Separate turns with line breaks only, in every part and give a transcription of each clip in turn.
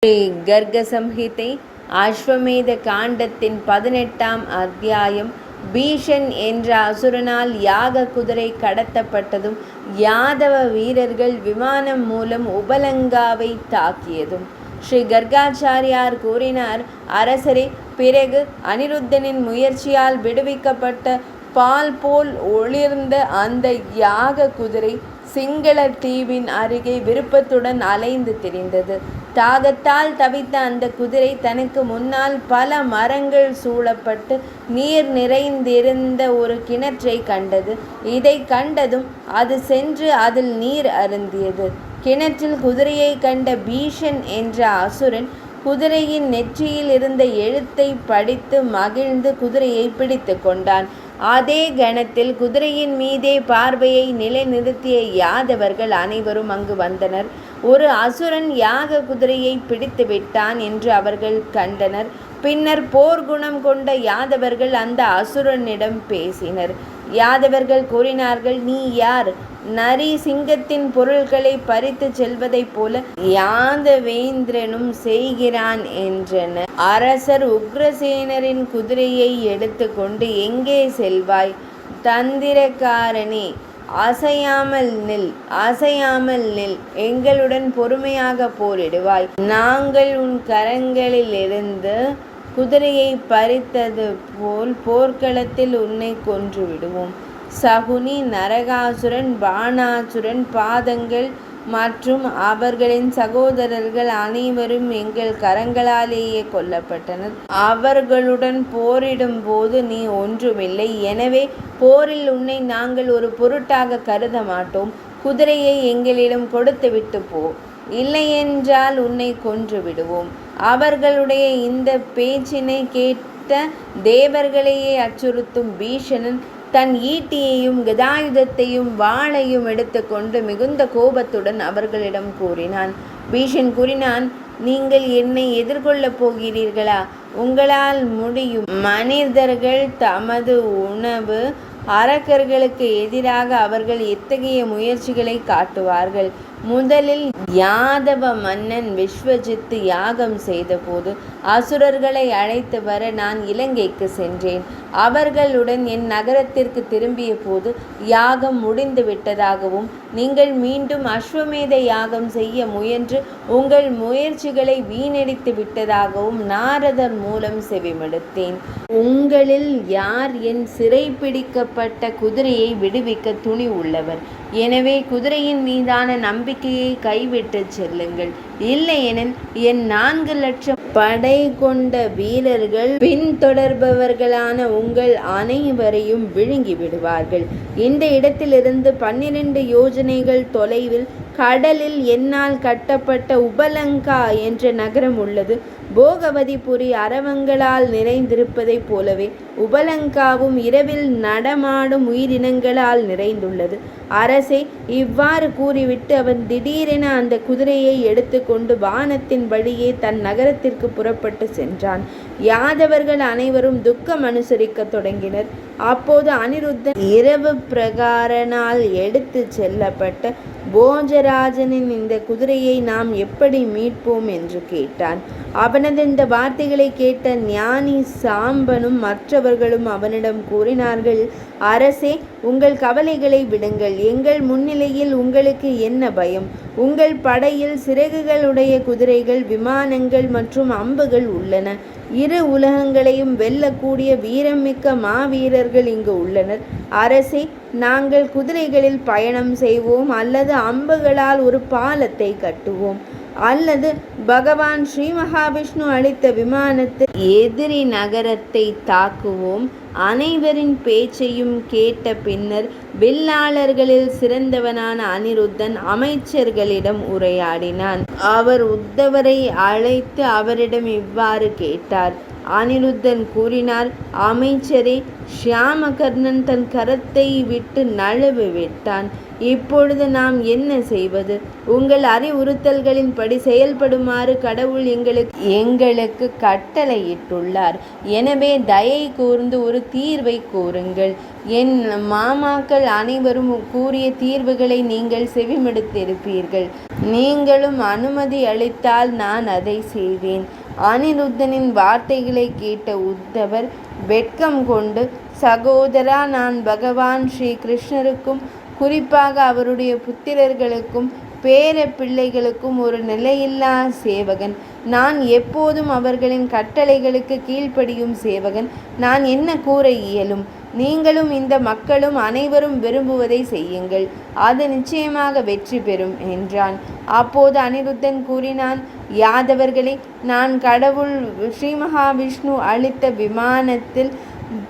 ஸ்ரீ கர்க சம்ஹிதை அஸ்வமேத காண்டத்தின் 18ஆம் அத்தியாயம். பீஷன் என்ற அசுரனால் யாக குதிரை கடத்தப்பட்டதும் யாதவ வீரர்கள் விமானம் மூலம் உபலங்காவை தாக்கியதும். ஸ்ரீ கர்காச்சாரியார் கூறினார், அரசரே, பிறகு அனிருத்தனின் முயற்சியால் விடுவிக்கப்பட்ட பால் போல் ஒளிர்ந்த அந்த யாக குதிரை சிங்கள தீவின் அருகே விருப்பத்துடன் அலைந்து திரிந்தது. தாகத்தால் தவித்த அந்த குதிரை தனக்கு முன்னால் பல மரங்கள் சூழப்பட்டு நீர் நிறைந்திருந்த ஒரு கிணற்றை கண்டது. இதை கண்டதும் அது சென்று அதில் நீர் அருந்தியது. கிணற்றில் குதிரையை கண்ட பீஷன் என்ற அசுரன் குதிரையின் நெற்றியில் இருந்த எழுத்தை படித்து மகிழ்ந்து குதிரையை பிடித்து கொண்டான். அதே கணத்தில் குதிரையின் மீதே பார்வையை நிலைநிறுத்திய யாதவர்கள் அனைவரும் அங்கு வந்தனர். ஒரு அசுரன் யாக குதிரையை பிடித்து விட்டான் என்று அவர்கள் கண்டனர். பின்னர் போர்க்குணம் கொண்ட யாதவர்கள் அந்த அசுரனிடம் பேசினர். யாதவர்கள் கூறினார்கள், நீ யார்? நரி சிங்கத்தின் பொருள்களை பறித்து செல்வதைப் போல யாதவேந்திரனும் செய்கிறான் என்றனர். அரசர் உக்ரசேனரின் குதிரையை எடுத்து கொண்டு எங்கே செல்வாய்? தந்திரக்காரனே, அசையாமல் நில், அசையாமல் நில். எங்களுடன் பொறுமையாக போரிடுவாய். நாங்கள் உன் கரங்களிலிருந்து குதிரையை பறித்தது போல் போர்க்களத்தில் உன்னை கொன்று விடுவோம். சகுனி, நரகாசுரன், பாணாசுரன், பாதங்கள் மற்றும் அவர்களின் சகோதரர்கள் அனைவரும் எங்கள் கரங்களாலேயே கொல்லப்பட்டனர். அவர்களுடன் போரிடும் போது நீ ஒன்றுமில்லை. எனவே போரில் உன்னை நாங்கள் ஒரு பொருட்டாக கருத மாட்டோம். குதிரையை எங்களிடம் கொடுத்துவிட்டு போ, இல்லையென்றால் உன்னை கொன்று விடுவோம். அவர்களுடைய இந்த பேச்சினை கேட்ட தேவர்களையே அச்சுறுத்தும் பீஷணன் தன் ஈட்டியையும் கதாயுதத்தையும் வாளையும் எடுத்துக்கொண்டு மிகுந்த கோபத்துடன் அவர்களிடம் கூறினான். பீஷன் கூறினான், நீங்கள் என்னை எதிர்கொள்ளப் போகிறீர்களா? உங்களால் முடியும். மனிதர்கள் தமது உணவு அரக்கர்களுக்கு எதிராக அவர்கள் எத்தகைய முயற்சிகளை காட்டுவார்கள். முதலில் யாதவ மன்னன் விஸ்வஜித்து யாகம் செய்தபோது அசுரர்களை அழைத்து வர நான் இலங்கைக்கு சென்றேன். அவர்களுடன் என் நகரத்திற்கு திரும்பிய போது யாகம் முடிந்து விட்டதாகவும் நீங்கள் மீண்டும் அஸ்வமேத யாகம் செய்ய முயன்று உங்கள் முயற்சிகளை வீணடித்து விட்டதாகவும் நாரதர் மூலம் செவிமடுத்தேன். உங்களில் யார் என் சிறைப்பிடிக்கப்பட்ட குதிரையை விடுவிக்க துணி உள்ளவர்? எனவே குதிரையின் மீதான நம்பிக்கையை கைவிட்டு செல்லுங்கள். இல்லையெனில் என் 4 லட்சம் படை கொண்ட வீரர்கள் பின்தொடர்பவர்களான உங்கள் அனைவரையும் விழுங்கி விடுவார்கள். இந்த இடத்திலிருந்து 12 யோஜனைகள் தொலைவில் கடலில் என்னால் கட்டப்பட்ட உபலங்கா என்ற நகரம் உள்ளது. போகவதிபுரி அரவங்களால் நிறைந்திருப்பதைப் போலவே உபலங்காவும் இரவில் நடமாடும் உயிரினங்களால் நிறைந்துள்ளது. அரசே, இவ்வாறு கூறிவிட்டு அவன் திடீரென அந்த குதிரையை எடுத்துக்கொண்டு வானத்தின் வழியே தன் நகரத்திற்கு புறப்பட்டு சென்றான். யாதவர்கள் அனைவரும் துக்கம் அனுசரிக்க தொடங்கினர். அப்போது அனிருத்தன் இரவு பிரகாரனால் எடுத்து செல்லப்பட்ட போஜராஜனின் இந்த குதிரையை நாம் எப்படி மீட்போம் என்று கேட்டான். அவனது இந்த வார்த்தைகளை கேட்ட ஞானி சாம்பனும் மற்றவர்களும் அவனிடம் கூறினார்கள், அரசே, உங்கள் கவலைகளை விடுங்கள். எங்கள் முன்னிலையில் உங்களுக்கு என்ன பயம்? உங்கள் படையில் சிறகுகளுடைய குதிரைகள், விமானங்கள் மற்றும் அம்புகள் உள்ளன. இரு உலகங்களையும் வெல்லக்கூடிய வீரமிக்க மாவீரர்கள் இங்கு உள்ளனர். அரசே, நாங்கள் குதிரைகளில் பயணம் செய்வோம், அல்லது அம்புகளால் ஒரு பாலத்தை கட்டுவோம், அல்லது பகவான் ஸ்ரீ மகாவிஷ்ணு அளித்த விமானத்தில் எதிரி நகரத்தை தாக்குவோம். அனைவரின் பேச்சையும் கேட்ட பின்னர் வில்லாளர்களில் சிறந்தவனான அனிருத்தன் அமைச்சர்களிடம் உரையாடினான். அவர் உத்தவரை அழைத்து அவரிடம் இவ்வாறு கேட்டார், அனிருத்தன் கூறினார், அமைச்சரே, ஷியாமகர்ணன் தன் கரத்தை விட்டு நழுவி விட்டான். இப்பொழுது நாம் என்ன செய்வது? உங்கள் அறிவுறுத்தல்களின்படி செயல்படுமாறு கடவுள் எங்களுக்கு கட்டளையிட்டுள்ளார். எனவே தயை கூர்ந்து ஒரு தீர்வை கூறுங்கள். என் மாமாக்கள் அனைவரும் கூறிய தீர்வுகளை நீங்கள் செவிமடுத்திருப்பீர்கள். நீங்களும் அனுமதி அளித்தால் நான் அதை செய்வேன். அனிருத்தனின் வார்த்தைகளை கேட்ட உத்தவர் வெட்கம் கொண்டு, சகோதரா, நான் பகவான் ஸ்ரீ கிருஷ்ணருக்கும் குறிப்பாக அவருடைய புத்திரர்களுக்கும் பேர பிள்ளைகளுக்கும் ஒரு நிலையில்லா சேவகன். நான் எப்போதும் அவர்களின் கட்டளைகளுக்கு கீழ்ப்படியும் சேவகன். நான் என்ன கூற இயலும்? நீங்களும் இந்த மக்களும் அனைவரும் விரும்புவதை செய்யுங்கள். அது நிச்சயமாக வெற்றி பெறும் என்றான். அப்போது அனிருத்தன் கூறினான், யாதவர்களே, நான் கடவுள் ஸ்ரீ மகாவிஷ்ணு அளித்த விமானத்தில்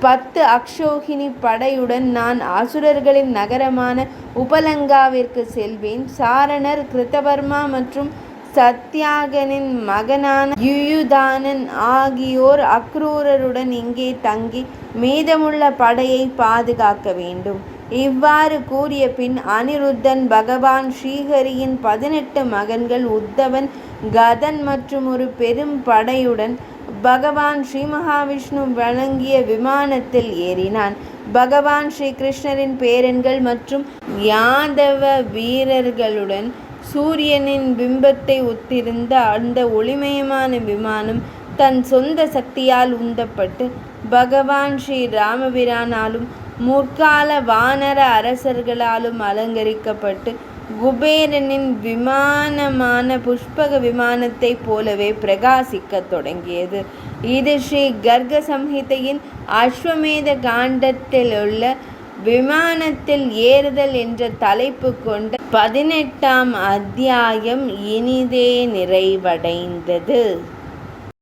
10 அக்ஷோகினி படையுடன் நான் அசுரர்களின் நகரமான உபலங்காவிற்கு செல்வேன். சாரணர், கிருத்தவர்மா மற்றும் சத்யாகனின் மகனான யுயுதானன் ஆகியோர் அக்ரூரருடன் இங்கே தங்கி மீதமுள்ள படையை பாதுகாக்க வேண்டும். இவ்வாறு கூறிய பின் அனிருத்தன் பகவான் ஸ்ரீஹரியின் 18 மகன்கள் உத்தவன், கதன் மற்றும் ஒரு பெரும் படையுடன் பகவான் ஸ்ரீ மகாவிஷ்ணு வழங்கிய விமானத்தில் ஏறினான். பகவான் ஸ்ரீ கிருஷ்ணரின் பேரன்கள் மற்றும் யாதவ வீரர்களுடன் சூரியனின் பிம்பத்தை ஒத்திருந்த அந்த ஒளிமயமான விமானம் தன் சொந்த சக்தியால் உந்தப்பட்டு பகவான் ஸ்ரீ ராமபிரானாலும் முற்கால வானர அரசர்களாலும் அலங்கரிக்கப்பட்டு குபேரனின் விமானமான புஷ்பக விமானத்தை போலவே பிரகாசிக்கத் தொடங்கியது. இது ஸ்ரீ கர்க சம்ஹிதையின் அஸ்வமேத காண்டத்திலுள்ள விமானத்தில் ஏறுதல் என்ற தலைப்பு கொண்ட 18ஆம் அத்தியாயம் இனிதே நிறைவடைந்தது.